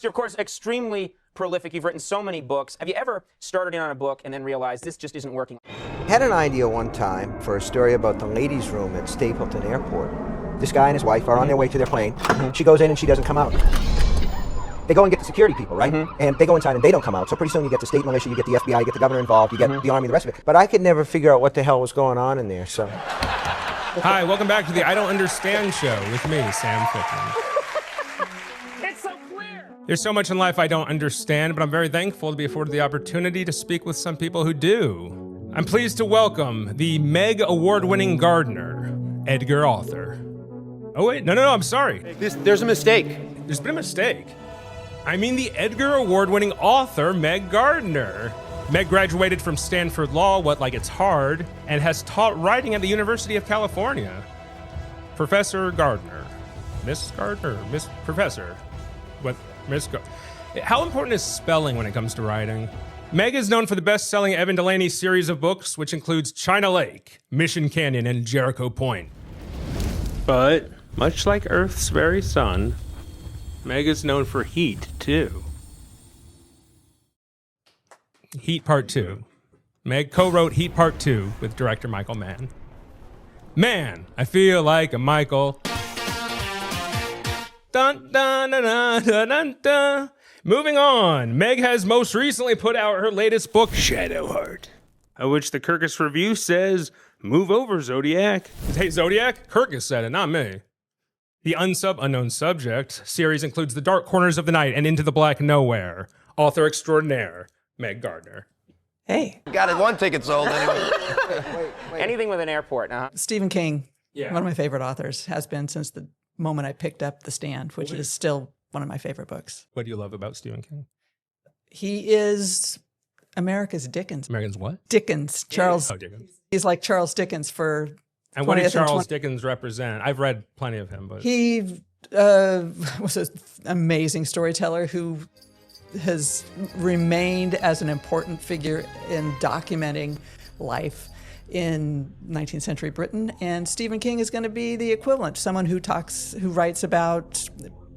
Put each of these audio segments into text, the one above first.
You're, of course, extremely prolific. You've written so many books. Have you ever started in on a book and then realized this just isn't working? I had an idea one time for a story about the ladies' room at Stapleton Airport. This guy and his wife are on their way to their plane. She goes in and she doesn't come out. They go and get the security people, right? And they go inside and they don't come out. So pretty soon you get the state militia, you get the FBI, you get the governor involved, you get the army, the rest of it. But I could never figure out what the hell was going on in there, so. Hi, welcome back to the I Don't Understand show with me, Sam Fickman. It's so clear! There's so much in life I don't understand, but I'm very thankful to be afforded the opportunity to speak with some people who do. I'm pleased to welcome the Meg Award-winning Gardiner, Edgar author. Oh wait, no, I'm sorry. There's a mistake. There's been a mistake. I mean the Edgar Award-winning author, Meg Gardiner. Meg graduated from Stanford Law, it's hard, and has taught writing at the University of California. Professor Gardiner. Miss Gardiner? Miss Professor? What? Miss How important is spelling when it comes to writing? Meg is known for the best-selling Evan DELANEY series of books, which includes China Lake, Mission Canyon, and Jericho Point. But, much like Earth's very sun, Meg is known for Heat, too. Heat Part 2. Meg co-wrote Heat Part 2 with director Michael Mann. Man, I feel like a Michael. Dun, dun, dun, dun, dun, dun, dun. Moving on, Meg has most recently put out her latest book, Shadowheart, of which the Kirkus review says, move over, Zodiac. Hey, Zodiac? Kirkus said it, not me. The UNSUB Unknown Subject series includes The Dark Corners of the Night and Into the Black Nowhere. Author extraordinaire, Meg Gardiner. Hey. Got it, one ticket sold anyway. Wait. Anything with an airport, Stephen King, Yeah. one of my favorite authors, has been since the moment I picked up The Stand, which is still one of my favorite books. What do you love about Stephen King? He is America's Dickens. Americans what? Dickens. Charles. Oh, Dickens. He's like Charles Dickens for And what 20th does and Charles Dickens represent? I've read plenty of him, but He was an amazing storyteller who has remained as an important figure in documenting life in 19th century Britain. And Stephen King is going to be the equivalent, someone who writes about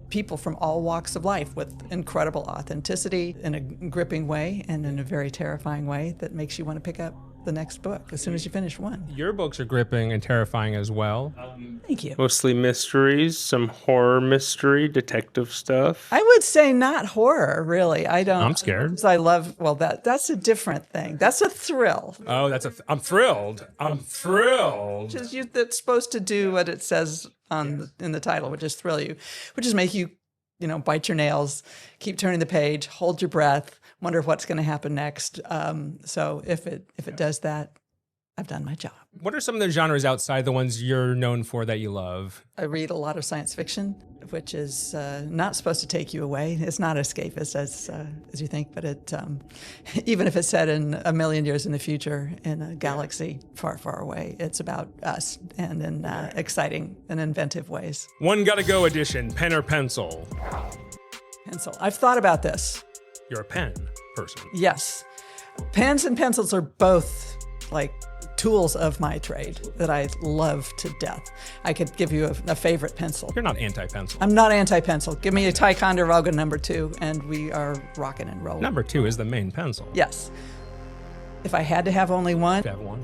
people from all walks of life with incredible authenticity in a gripping way and in a very terrifying way that makes you want to pick up the next book as soon as you finish one. your books are gripping and terrifying as well. Thank you. Mostly mysteries, some horror mystery, detective stuff. I would say not horror, really. I don't. I'm scared. So I love, well, that's a different thing. That's a thrill. Oh, I'm thrilled. I'm thrilled. That's supposed to do what it says in the title, which is thrill you, which is make you, bite your nails, keep turning the page, hold your breath, wonder what's going to happen next. So if it does that, I've done my job. What are some of the genres outside the ones you're known for that you love? I read a lot of science fiction, which is not supposed to take you away. It's not escapist as you think, but it even if it's set in a million years in the future in a galaxy far, far away, it's about us and in exciting and inventive ways. One Gotta Go edition, pen or pencil? Pencil. I've thought about this. You're a pen person. Yes. Pens and pencils are both like tools of my trade that I love to death. I could give you a favorite pencil. You're not anti-pencil. I'm not anti-pencil. Give me a Ticonderoga number 2 and we are rocking and rolling. Number 2 is the main pencil. Yes. If I had to have only one, You have one.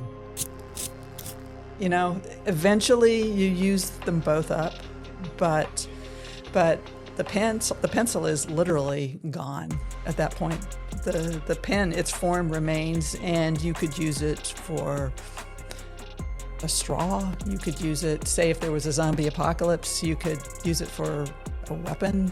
Eventually you use them both up, but the pencil is literally gone at that point. The pen, its form remains, and you could use it for a straw. You could use it, say if there was a zombie apocalypse, you could use it for a weapon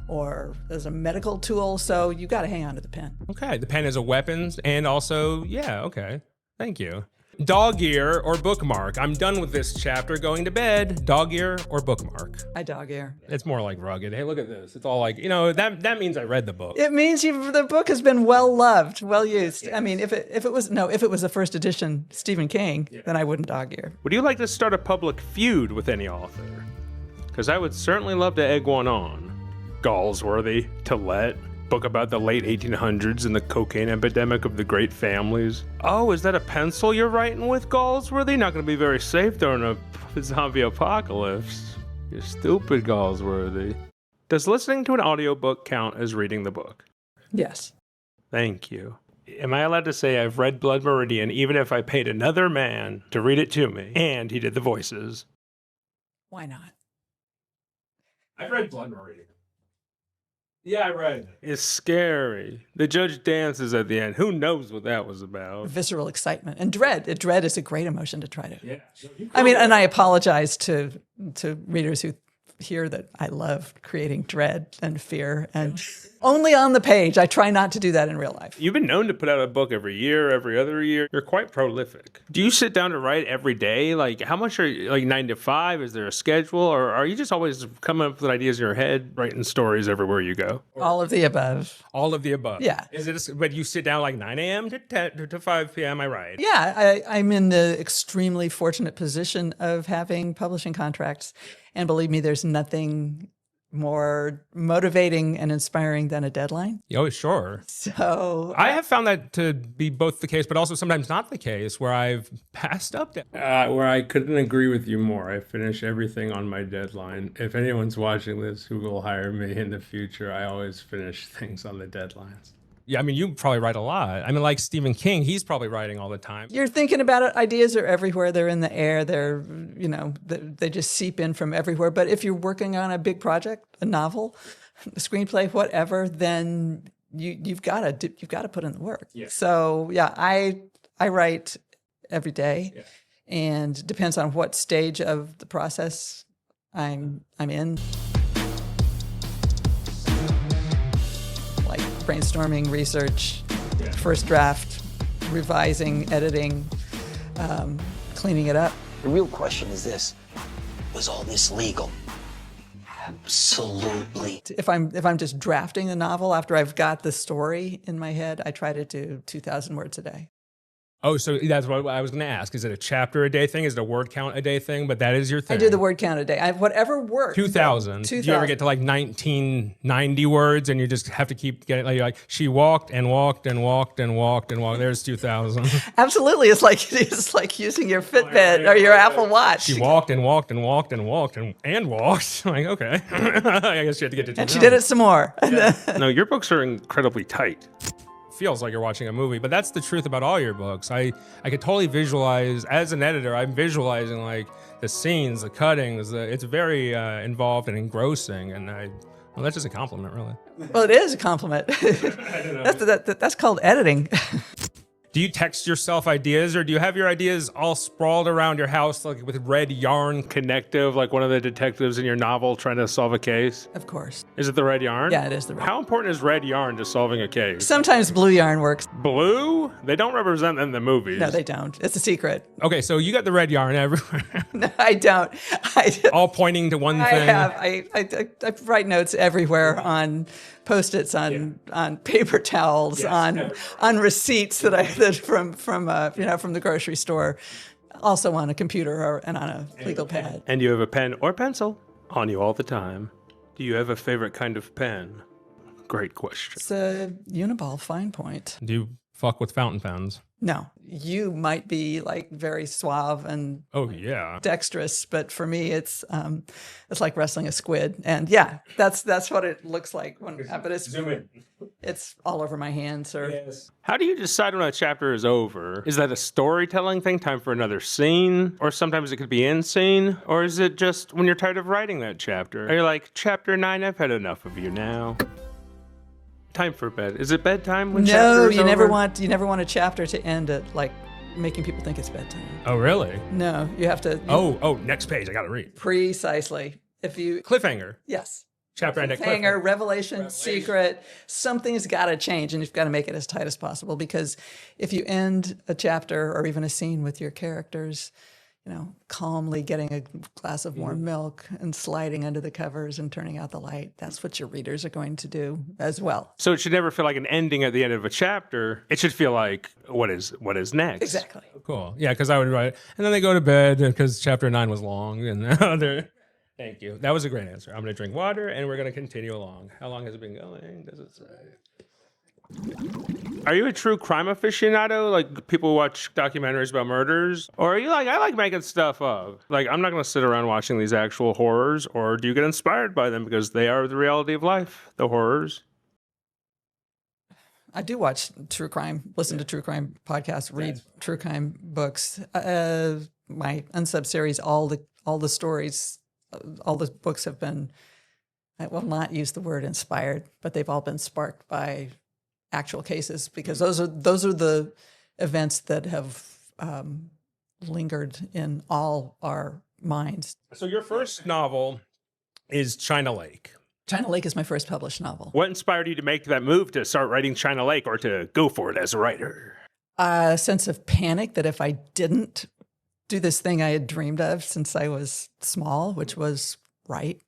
or as a medical tool. So you got to hang on to the pen. Okay, the pen is a weapon, and also, yeah, okay. Thank you. Dog ear or bookmark? I'm done with this chapter. Going to bed. Dog ear or bookmark? I dog ear. It's more like rugged. Hey, look at this. It's all like, that means I read the book. It means the book has been well loved, well used. Yes. I mean, if it was a first edition Stephen King, then I wouldn't dog ear. Would you like to start a public feud with any author? Because I would certainly love to egg one on. Galsworthy, to let. Book about the late 1800s and the cocaine epidemic of the great families. Oh, is that a pencil you're writing with, Galsworthy? Not going to be very safe during a zombie apocalypse. You're stupid, Galsworthy. Does listening to an audiobook count as reading the book? Yes. Thank you. Am I allowed to say I've read Blood Meridian even if I paid another man to read it to me and he did the voices? Why not? I've read Blood Meridian. Yeah, I read it. It's scary. The judge dances at the end. Who knows what that was about? Visceral excitement and dread. Dread is a great emotion to try to. Yeah. I mean, and I apologize to readers who hear that I love creating dread and fear, and only on the page. I try not to do that in real life. You've been known to put out a book every year, every other year. You're quite prolific. Do you sit down to write every day? Like, how much are you, like 9 to 5? Is there a schedule? Or are you just always coming up with ideas in your head, writing stories everywhere you go? All of the above. All of the above. Yeah. Is it? But you sit down like 9 a.m. to 5 p.m. I write. Yeah, I'm in the extremely fortunate position of having publishing contracts. And believe me, there's nothing more motivating and inspiring than a deadline. Oh, sure. So I have found that to be both the case, but also sometimes not the case, where I've passed up where I couldn't agree with you more. I finish everything on my deadline. If anyone's watching this who will hire me in the future, I always finish things on the deadlines. Yeah, I mean, you probably write a lot. I mean, like Stephen King, he's probably writing all the time. you're thinking about it. Ideas are everywhere. They're in the air. They're, they just seep in from everywhere. But if you're working on a big project, a novel, a screenplay, whatever, then you've got to put in the work. Yeah. So yeah, I write every day, Yeah. and depends on what stage of the process I'm in. Like brainstorming, research, Yeah. first draft, revising, editing, cleaning it up. The real question is this: was all this legal? Absolutely. If I'm just drafting the novel after I've got the story in my head, I try to do 2,000 words a day. Oh, so that's what I was going to ask. Is it a chapter a day thing? Is it a word count a day thing? But that is your thing. I do the word count a day. I have whatever works. 2,000. Do you ever get to like 1990 words and you just have to keep getting like she walked and walked and walked and walked and walked? There's 2,000. Absolutely, it's like using your Fitbit or your Apple Watch. She walked and walked and walked and walked and walked. I'm like, okay. I guess you had to get to 2,000. And she did it some more. No, your books are incredibly tight. Feels like you're watching a movie, but that's the truth about all your books. I could totally visualize, as an editor, I'm visualizing like the scenes, the cuttings. It's very involved and engrossing, and well, that's just a compliment, really. Well, it is a compliment. That's called editing. Do you text yourself ideas, or do you have your ideas all sprawled around your house, like with red yarn connective, like one of the detectives in your novel trying to solve a case? Of course. Is it the red yarn? Yeah, it is the red. How important is red yarn to solving a case? Sometimes blue yarn works. Blue? They don't represent them in the movies. No, they don't. It's a secret. Okay, so you got the red yarn everywhere. No, I don't. All pointing to one I thing. have. I write notes everywhere on Post-its, on paper towels, Yes, on receipts that from the grocery store, also on a computer and on a legal pad. And you have a pen or pencil on you all the time. Do you have a favorite kind of pen? Great question. It's a Uniball fine point. Do you fuck with fountain pens? No, you might be like very suave and Oh, yeah. dexterous, but for me, it's like wrestling a squid. And yeah, that's what it looks like. But it's all over my hands. How do you decide when a chapter is over? Is that a storytelling thing, time for another scene? Or sometimes it could be in scene? Or is it just when you're tired of writing that chapter? Are you like, chapter 9, I've had enough of you now? Time for bed. Is it bedtime when chapter No, is you never over? want a chapter to end at like making people think it's bedtime. Oh, really? No, you have to. Oh, next page. I gotta read. Precisely. If you Cliffhanger. yes. Chapter end at Hanger, cliffhanger. revelation, secret, something's got to change, and you've got to make it as tight as possible, because if you end a chapter or even a scene with your characters, calmly getting a glass of warm milk and sliding under the covers and turning out the light, that's what your readers are going to do as well. So it should never feel like an ending at the end of a chapter. It should feel like, what is next? Exactly. Cool. Yeah, because I would write, and then they go to bed because chapter 9 was long, and they're... Thank you. That was a great answer. I'm going to drink water, and we're going to continue along. How long has it been going? Does it say? Are you a true crime aficionado? Like people who watch documentaries about murders? Or are you like, I like making stuff up? Like, I'm not going to sit around watching these actual horrors. Or do you get inspired by them because they are the reality of life, the horrors? I do watch true crime, listen to true crime podcasts, read true crime books. My UNSUB series, all the stories, all the books have been, I will not use the word inspired, but they've all been sparked by actual cases, because those are the events that have lingered in all our minds. So your first novel is China Lake. China Lake is my first published novel. What inspired you to make that move to start writing China Lake, or to go for it as a writer? A sense of panic that if I didn't do this thing I had dreamed of since I was small, which was write,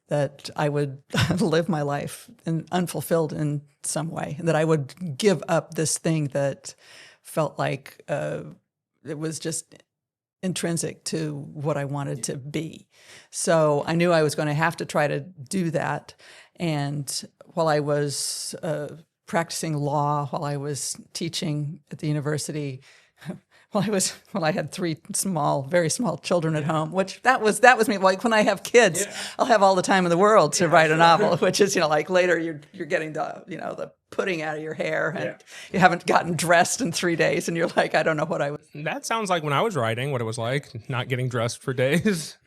that I would live my life unfulfilled in some way, and that I would give up this thing that felt like it was just intrinsic to what I wanted to be. So I knew I was going to have to try to do that. And while I was practicing law, while I was teaching at the university, while I had three very small children at home, which that was me. Like when I have kids, I'll have all the time in the world to write a novel, which is, like later you're getting the pudding out of your hair, and you haven't gotten dressed in 3 days, and you're like, I don't know what I was. That sounds like when I was writing, what it was like, not getting dressed for days.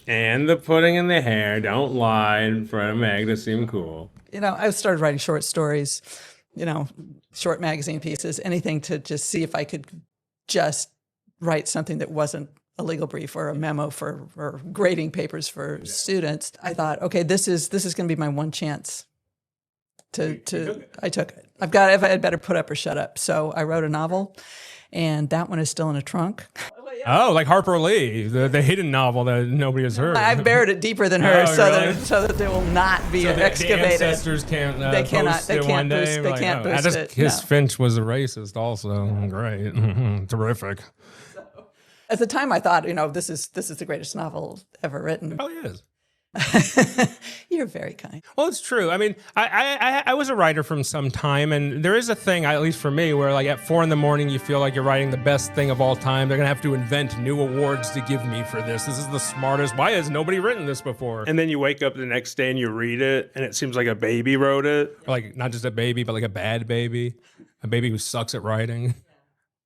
And the pudding in the hair, don't lie in front of Meg to seem cool. I started writing short stories, short magazine pieces, anything to just see if I could just write something that wasn't a legal brief or a memo or grading papers for students. I thought, okay, this is going to be my one chance I took it. I had better put up or shut up. So I wrote a novel, and that one is still in a trunk. Oh, like Harper Lee, the hidden novel that nobody has heard. I've buried it deeper than her, really? so that it will not be excavated. The ancestors can't They cannot. post They it can't one day. boost. They can't boost it. His No. Finch was a racist, also. Great, terrific. At the time, I thought, this is the greatest novel ever written. Oh, it is. You're very kind. Well, it's true. I mean, I was a writer from some time, and there is a thing, at least for me, where like at 4 a.m, you feel like you're writing the best thing of all time. They're gonna have to invent new awards to give me for this. This is the smartest. Why has nobody written this before? And then you wake up the next day and you read it, and it seems like a baby wrote it. Or like not just a baby, but like a bad baby, a baby who sucks at writing.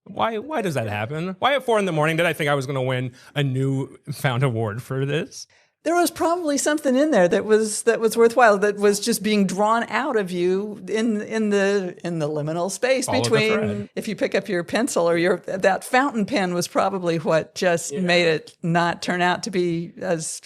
Why does that happen? Why at 4 a.m. did I think I was gonna win a newfound award for this? There was probably something in there that was worthwhile, that was just being drawn out of you in the liminal space Follow the between, thread. if you pick up your pencil or that fountain pen was probably what just made it not turn out to be as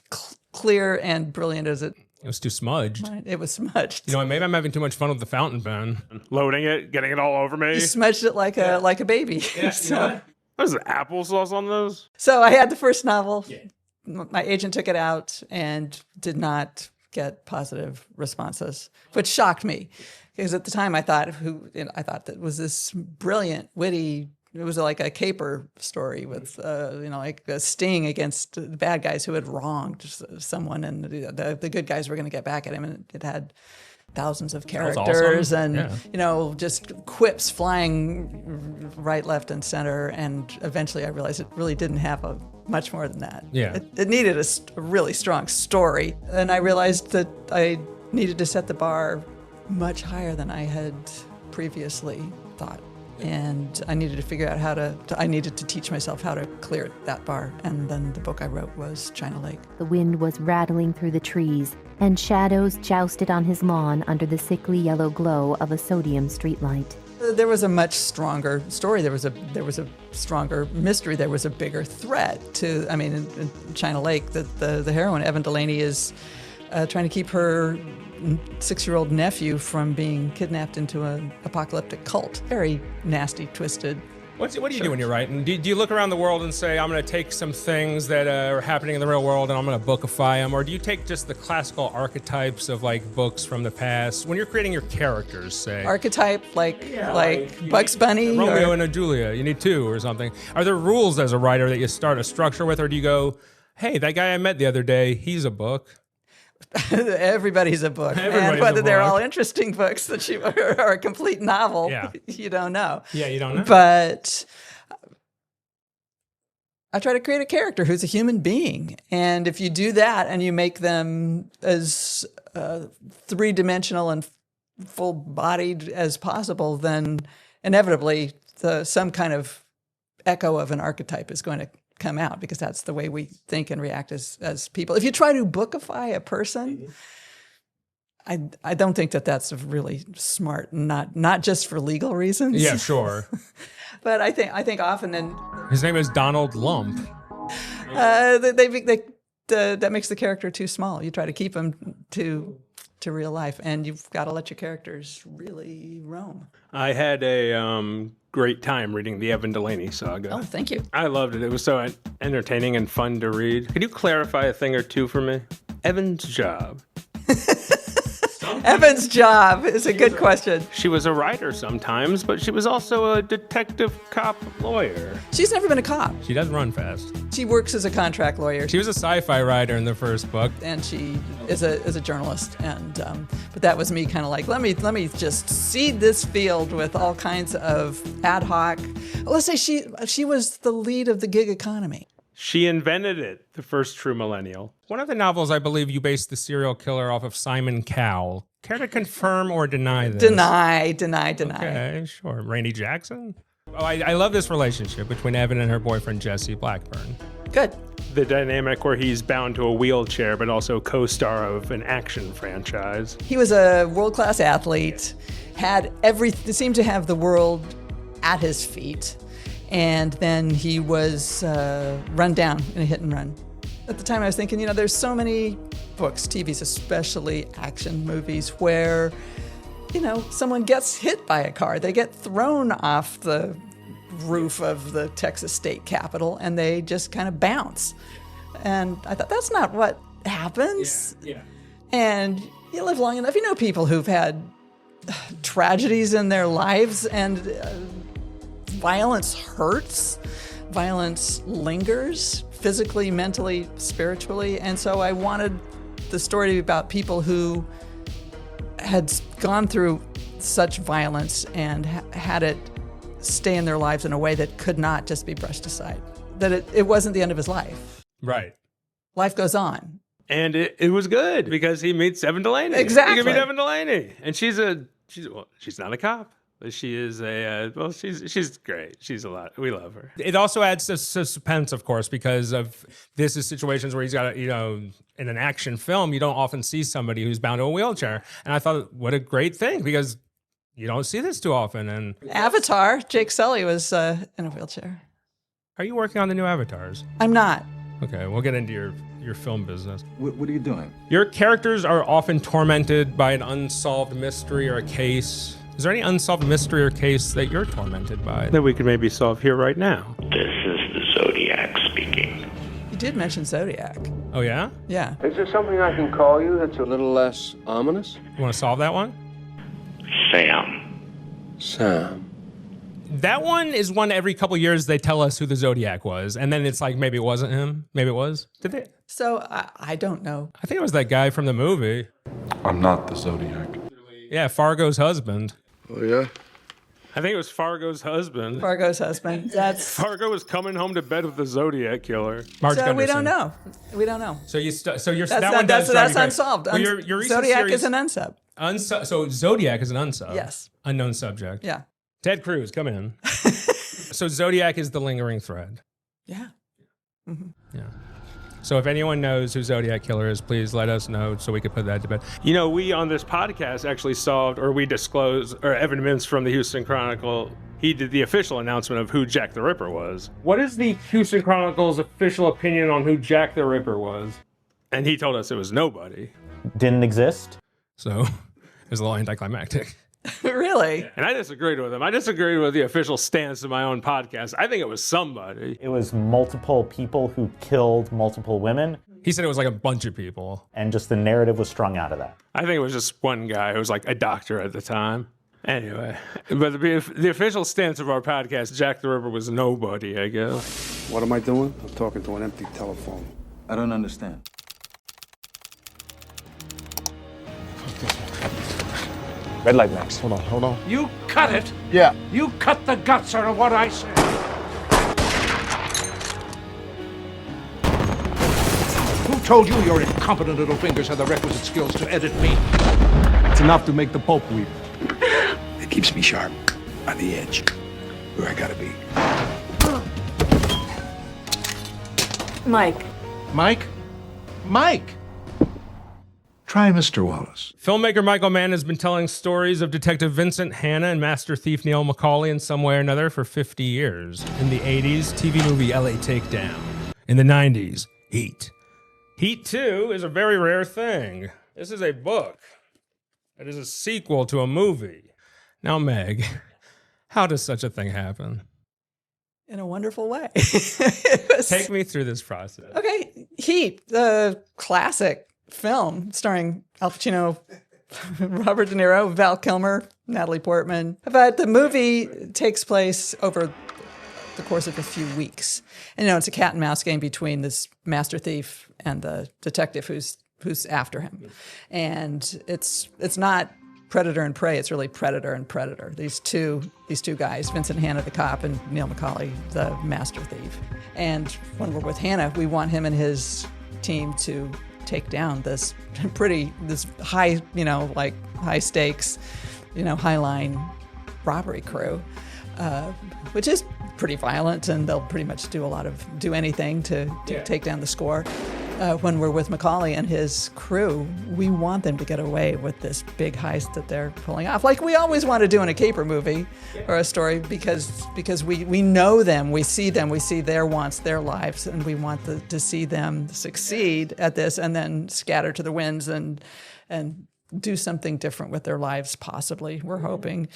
clear and brilliant as it. It was too smudged. It was smudged. Maybe I'm having too much fun with the fountain pen. Loading it, getting it all over me. You smudged it like a baby. So There's applesauce on those. I had the first novel. Yeah. My agent took it out and did not get positive responses, which shocked me, because at the time I thought that was this brilliant, witty. It was like a caper story with, like a sting against the bad guys who had wronged someone, and the good guys were going to get back at him, and it had thousands of characters and just quips flying right, left, and center. And eventually I realized it really didn't have much more than that. Yeah. It needed a really strong story. And I realized that I needed to set the bar much higher than I had previously thought. And I needed to figure out I needed to teach myself how to clear that bar. And then the book I wrote was China Lake. The wind was rattling through the trees, and shadows jousted on his lawn under the sickly yellow glow of a sodium streetlight. There was a much stronger story. There was a stronger mystery. There was a bigger threat to. I mean, in China Lake, the heroine Evan Delaney is trying to keep her 6-year-old nephew from being kidnapped into an apocalyptic cult. Very nasty, twisted. What do you do when you're writing? Do you look around the world and say, I'm going to take some things that are happening in the real world and I'm going to bookify them? Or do you take just the classical archetypes of like books from the past when you're creating your characters, say? Archetype, like Bugs Bunny? Romeo and a Julia, you need 2 or something. Are there rules as a writer that you start a structure with, or do you go, hey, that guy I met the other day, he's a book? Everybody's a book. Everybody's and whether a they're book. all interesting books that or a complete novel, Yeah. you don't know. Yeah, you don't know. But I try to create a character who's a human being. And if you do that and you make them as three-dimensional and full-bodied as possible, then inevitably some kind of echo of an archetype is going to come out, because that's the way we think and react as people. If you try to bookify a person, I don't think that's really smart, not just for legal reasons. Yeah, sure. But I think often His name is Donald Lump. that makes the character too small. You try to keep him to real life, and you've got to let your characters really roam. I had a great time reading the Evan Delaney saga. Oh, thank you. I loved it. It was so entertaining and fun to read. Could you clarify a thing or two for me? Evan's job. Evan's job is a good question. She was a writer sometimes, but she was also a detective cop lawyer. She's never been a cop. She does run fast. She works as a contract lawyer. She was a sci-fi writer in the first book. And she is a journalist, and but that was me kind of like, let me just seed this field with all kinds of ad hoc. Let's say she was the lead of the gig economy. She invented it, the first true millennial. One of the novels, I believe you based the serial killer off of Simon Cowell. Care to confirm or deny this? Deny. Okay, sure. Randy Jackson? Oh, I love this relationship between Evan and her boyfriend, Jesse Blackburn. Good. The dynamic where he's bound to a wheelchair, but also co-star of an action franchise. He was a world-class athlete, seemed to have the world at his feet, and then he was run down in a hit and run. At the time I was thinking, there's so many books, TVs, especially action movies, where, someone gets hit by a car. They get thrown off the roof of the Texas State Capitol and they just kind of bounce. And I thought, that's not what happens. Yeah. And you live long enough, people who've had tragedies in their lives, and violence hurts. Violence lingers physically, mentally, spiritually. And so I wanted the story to be about people who had gone through such violence and had it stay in their lives in a way that could not just be brushed aside. That it wasn't the end of his life. Right. Life goes on. And it was good because he meets Evan Delaney. Exactly. He can meet Evan Delaney. And she's not a cop. She is she's great. She's a lot. We love her. It also adds to suspense, of course, because of this is situations where he's got, in an action film, you don't often see somebody who's bound to a wheelchair. And I thought, what a great thing, because you don't see this too often. And Avatar, Jake Sully was in a wheelchair. Are you working on the new Avatars? I'm not. Okay, we'll get into your film business. What are you doing? Your characters are often tormented by an unsolved mystery or a case. Is there any unsolved mystery or case that you're tormented by? That we could maybe solve here right now. This is the Zodiac speaking. You did mention Zodiac. Oh, yeah? Yeah. Is there something I can call you that's a little less ominous? You want to solve that one? Sam. That one is one every couple years they tell us who the Zodiac was, and then it's like, maybe it wasn't him. Maybe it was. Did they? So I don't know. I think it was that guy from the movie. I'm not the Zodiac. Yeah, Fargo's husband. Oh, yeah? I think it was Fargo's husband. Fargo's husband. That's Fargo was coming home to bed with the Zodiac killer. Marge so we Gunderson. don't know. We don't know. So that That's one does drive me crazy. unsolved. Well, your recent Zodiac series, is an unsub. So Zodiac is an unsub. Yes. Unknown subject. Yeah. Ted Cruz, come in. So Zodiac is the lingering thread. Yeah. Mm-hmm. Yeah. So if anyone knows who Zodiac Killer is, please let us know so we could put that to bed. We on this podcast actually we disclosed, or Evan Mintz from the Houston Chronicle, he did the official announcement of who Jack the Ripper was. What is the Houston Chronicle's official opinion on who Jack the Ripper was? And he told us it was nobody. Didn't exist. So it was a little anticlimactic. Really? And I disagreed with him. I disagreed with the official stance of my own podcast. I think it was somebody. It was multiple people who killed multiple women. He said it was like a bunch of people. And just the narrative was strung out of that. I think it was just one guy who was like a doctor at the time. Anyway, but the official stance of our podcast, Jack the Ripper was nobody, I guess. What am I doing? I'm talking to an empty telephone. I don't understand. Red light, Max. Hold on. You cut it. Yeah. You cut the guts out of what I said. Who told you your incompetent little fingers had the requisite skills to edit me? It's enough to make the Pope weep. It keeps me sharp, on the edge, where I gotta be. Mike. Mike? Mike! Try Mr. Wallace. Filmmaker Michael Mann has been telling stories of Detective Vincent Hanna and Master Thief Neil McCauley in some way or another for 50 years. In the 80s, TV movie LA Takedown. In the 90s, Heat. Heat 2 is a very rare thing. This is a book. It is a sequel to a movie. Now, Meg, how does such a thing happen? In a wonderful way. Take me through this process. Okay, Heat, the classic film starring Al Pacino, Robert De Niro, Val Kilmer, Natalie Portman. But the movie takes place over the course of a few weeks. And, it's a cat and mouse game between this master thief and the detective who's after him. And it's not predator and prey, it's really predator and predator. These two guys, Vincent Hanna, the cop, and Neil McCauley, the master thief. And when we're with Hanna, we want him and his team to take down this high, high stakes, high line robbery crew, which is pretty violent, and they'll pretty much do anything to take down the score. When we're with McCauley and his crew, we want them to get away with this big heist that they're pulling off, like we always want to do in a caper movie or a story, because we know them, we see their wants, their lives, and we want to see them succeed at this and then scatter to the winds and do something different with their lives, possibly, we're hoping.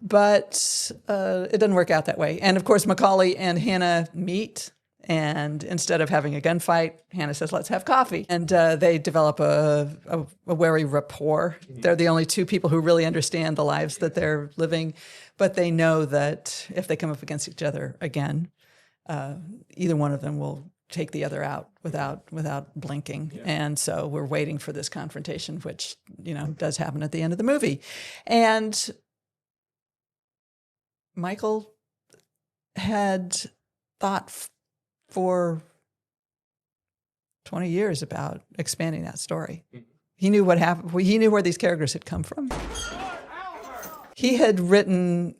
But it doesn't work out that way. And of course, McCauley and Hanna meet, and instead of having a gunfight, Hanna says, let's have coffee. And they develop a wary rapport. They're the only two people who really understand the lives that they're living, but they know that if they come up against each other again, either one of them will take the other out without blinking. Yeah. And so we're waiting for this confrontation, which, does happen at the end of the movie. And Michael had thought for 20 years about expanding that story. He knew what happened. He knew where these characters had come from. He had written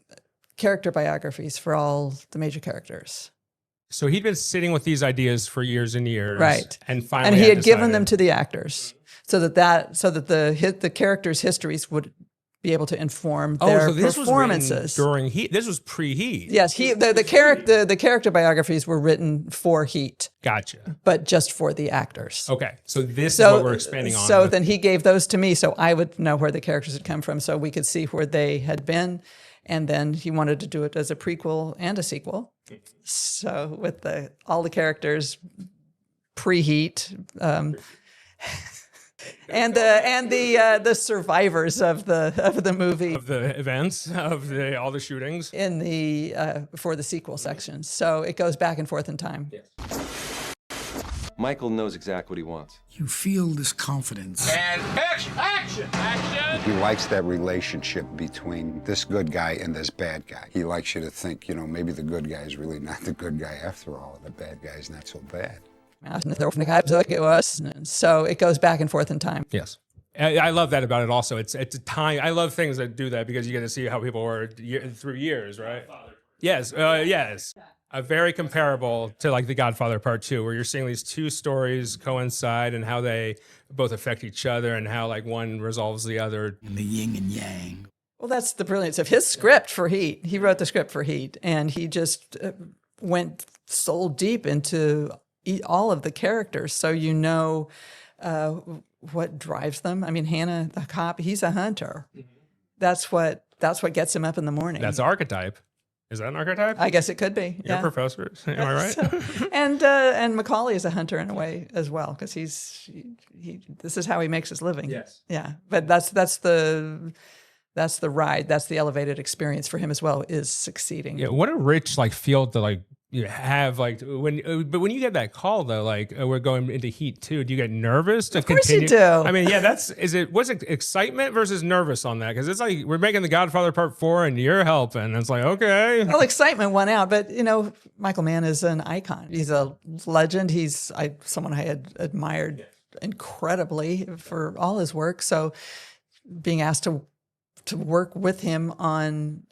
character biographies for all the major characters. So he'd been sitting with these ideas for years and years, right? And finally, and he had given them to the actors, so that the characters' histories would be able to inform their performances. Was during Heat. This was pre-Heat. Yes, the character biographies were written for Heat. Gotcha. But just for the actors. Okay, so this is what we're expanding on. So then he gave those to me, so I would know where the characters had come from, so we could see where they had been. And then he wanted to do it as a prequel and a sequel. So with all the characters pre-Heat, and the survivors of the movie, of the events, of all the shootings in the for the sequel section. So it goes back and forth in time. Yes. Michael knows exactly what he wants. You feel this confidence. And action! He likes that relationship between this good guy and this bad guy. He likes you to think, maybe the good guy is really not the good guy after all, and the bad guy is not so bad. So it goes back and forth in time. Yes. I love that about it also. It's a time. I love things that do that because you get to see how people were through years, right? Yes. Yes. Very comparable to like The Godfather Part 2, where you're seeing these two stories coincide and how they both affect each other and how like one resolves the other. And the yin and yang. Well, that's the brilliance of his script for Heat. He wrote the script for Heat, and he just went soul deep into all of the characters, so what drives them. I mean, Hanna, the cop, he's a hunter. Mm-hmm. That's what gets him up in the morning. That's archetype. Is that an archetype? I guess it could be. You're professors. Am I right? And McCauley is a hunter in a way as well, because this is how he makes his living. Yes. Yeah. But that's the ride. That's the elevated experience for him as well, is succeeding. Yeah. What a rich field to you have like but when you get that call though, like we're going into Heat 2, do you get nervous to continue? Of course you do. I mean, yeah, what's it excitement versus nervous on that? Because it's like we're making The Godfather Part 4 and you're helping. It's like, okay. Well, excitement went out, but Michael Mann is an icon. He's a legend. He's someone I had admired incredibly for all his work. So being asked to work with him on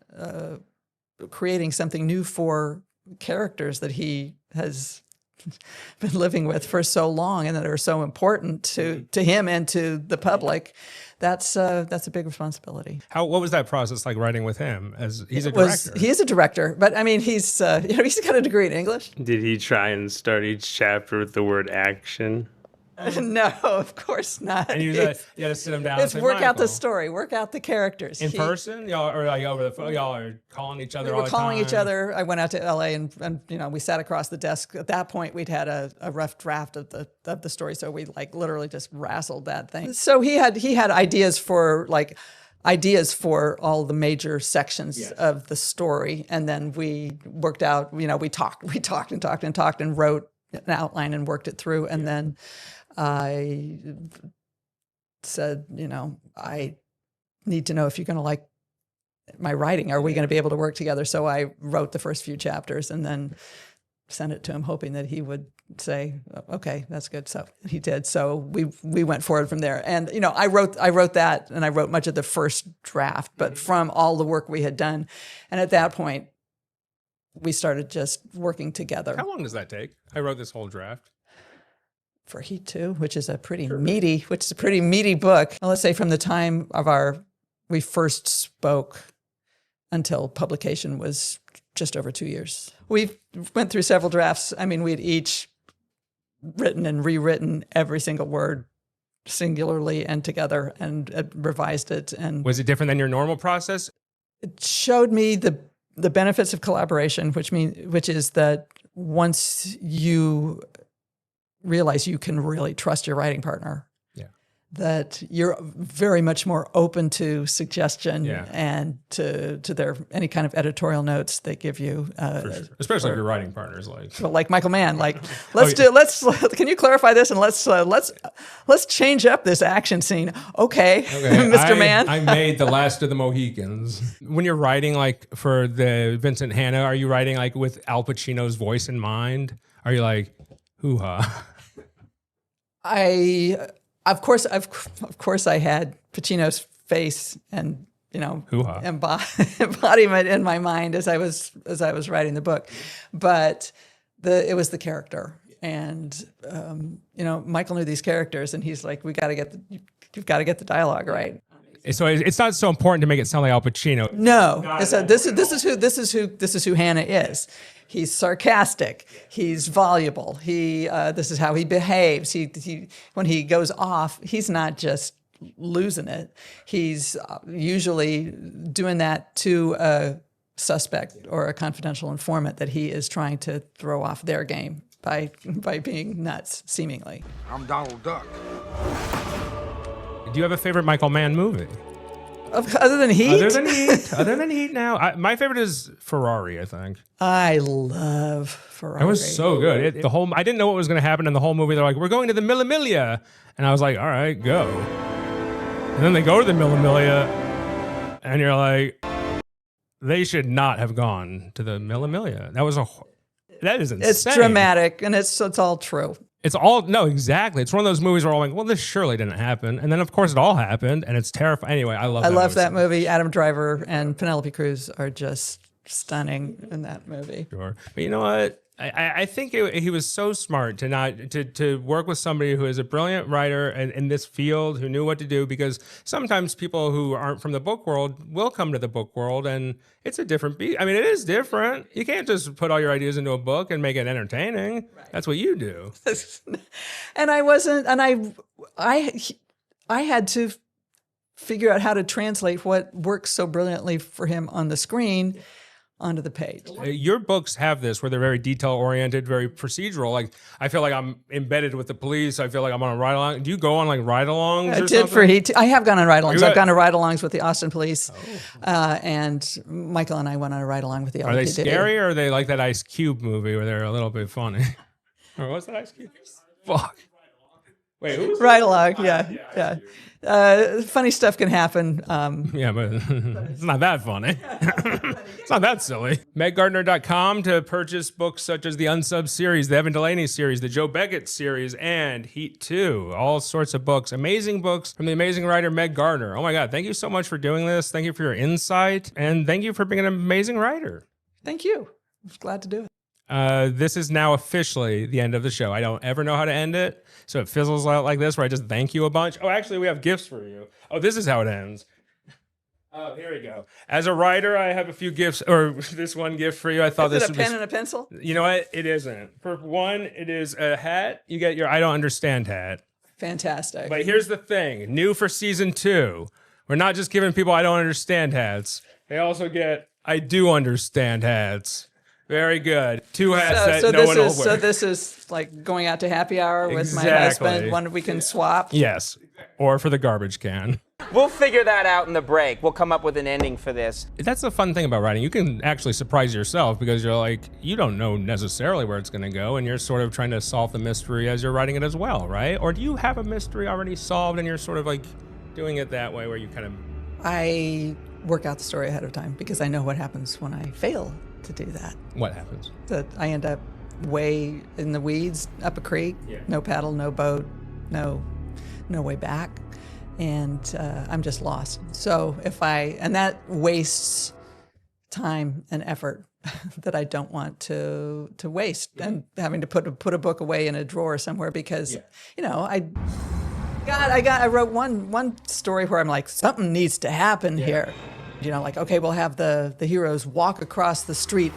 creating something new for characters that he has been living with for so long and that are so important to him and to the public, that's a big responsibility. What was that process like writing with him? As he's a director. He is a director, but I mean he's he's got a degree in English. Did he try and start each chapter with the word action? No, of course not. And you had to sit him down. It's and say, work out the Michael, story, work out the characters. in person, y'all, or like over the phone. Y'all are calling each other. We all were the calling time? each other. I went out to LA and we sat across the desk. At that point, we'd had a rough draft of the story, so we like literally just wrestled that thing. So he had ideas for all the major sections of the story, and then we worked out. We talked and wrote an outline and worked it through, and then I said, I need to know if you're going to like my writing. Are we going to be able to work together? So I wrote the first few chapters and then sent it to him, hoping that he would say, okay, that's good. So he did. So we went forward from there. And, I wrote that, and I wrote much of the first draft, but from all the work we had done. And at that point, we started just working together. How long does that take? I wrote this whole draft. For Heat 2, which is a pretty meaty book. Well, let's say from the time of we first spoke until publication was just over 2 years. We went through several drafts. I mean, we'd each written and rewritten every single word singularly and together and revised it. And was it different than your normal process? It showed me the benefits of collaboration, which is that once you realize you can really trust your writing partner, that you're very much more open to suggestion and to their any kind of editorial notes they give you. Sure. Especially if your writing partners like Michael Mann, can you clarify this and let's change up this action scene. Okay. Mr. Mann. I made The Last of the Mohicans. When you're writing like for the Vincent Hanna, are you writing like with Al Pacino's voice in mind? Are you like, hoo-ha? Of course, I had Pacino's face and embodiment in my mind as I was writing the book, but it was the character, and Michael knew these characters, and he's like, you've got to get the dialogue right. So it's not so important to make it sound like Al Pacino. No, this is who Hanna is. He's sarcastic. He's voluble. This is how he behaves. He when he goes off, he's not just losing it. He's usually doing that to a suspect or a confidential informant that he is trying to throw off their game by being nuts, seemingly. I'm Donald Duck. Do you have a favorite Michael Mann movie? Other than Heat? Other than Heat now. My favorite is Ferrari, I think. I love Ferrari. It was so good. I didn't know what was going to happen in the whole movie. They're like, we're going to the Mille Miglia. And I was like, all right, go. And then they go to the Mille Miglia, and you're like, they should not have gone to the Mille Miglia. That is insane. It's dramatic, and it's all true. Exactly. It's one of those movies where I'm like, well, this surely didn't happen. And then, of course, it all happened, and it's terrifying. Anyway, I love that movie. Adam Driver and Penelope Cruz are just stunning in that movie. Sure. But you know what? I think he was so smart to work with somebody who is a brilliant writer in this field, who knew what to do, because sometimes people who aren't from the book world will come to the book world, and it's a different beat. I mean, it is different. You can't just put all your ideas into a book and make it entertaining. Right. That's what you do. And I had to figure out how to translate what works so brilliantly for him on the screen onto the page. Your books have this where they're very detail oriented, very procedural. Like I feel like I'm embedded with the police. I feel like I'm on a ride along. Do you go on like ride alongs? I did for Heat. I have gone on ride alongs. You I've gone on ride alongs with the Austin Police, Oh. and Michael and I went on a ride along with the LAPD. Are they scary or are they like that Ice Cube movie where they're a little bit funny? Or what's that Ice Cube? Fuck. Wait, who's Ride along, yeah. Funny stuff can happen. Yeah, but it's not that funny. It's not that silly. MegGardiner.com to purchase books such as the UNSUB series, the Evan Delaney series, the Joe BECKETT series, and Heat 2. All sorts of books. Amazing books from the amazing writer Meg Gardiner. Oh my God, thank you so much for doing this. Thank you for your insight. And thank you for being an amazing writer. Thank you. I was glad to do it. This is now officially the end of the show. I don't ever know how to end it, so it fizzles out like this where I just thank you a bunch. Oh, actually, we have gifts for you. Oh, this is how it ends. Oh, here we go. As a writer, I have a few gifts, or this one gift for you. I thought Is this it a pen and a pencil? You know what? It isn't. For one, it is a hat. You get your I Don't Understand hat. Fantastic. But here's the thing. New for season 2. We're not just giving people I Don't Understand hats. They also get I Do Understand hats. Very good. 2 hats that no one will wear. So this is like going out to happy hour with my Exactly. husband. One we can swap. Yes. Or for the garbage can. We'll figure that out in the break. We'll come up with an ending for this. That's the fun thing about writing. You can actually surprise yourself because you're like, you don't know necessarily where it's going to go, and you're sort of trying to solve the mystery as you're writing it as well, right? Or do you have a mystery already solved and you're sort of like doing it that way where you kind of... I work out the story ahead of time because I know what happens when I fail to do that. What happens? That I end up way in the weeds, up a creek, no paddle, no boat, no way back. And I'm just lost. So and that wastes time and effort that I don't want to waste, and having to put a book away in a drawer somewhere because, I wrote one story where I'm like, something needs to happen here. Like, okay, we'll have the heroes walk across the street,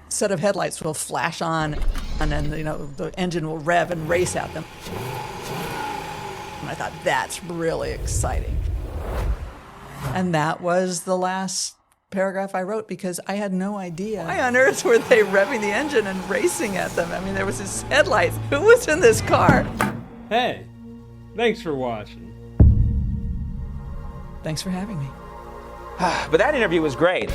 set of headlights will flash on, and then, the engine will rev and race at them. And I thought, that's really exciting. And that was the last paragraph I wrote because I had no idea. Why on earth were they revving the engine and racing at them? I mean, there was this headlights. Who was in this car? Hey, thanks for watching. Thanks for having me. But that interview was great.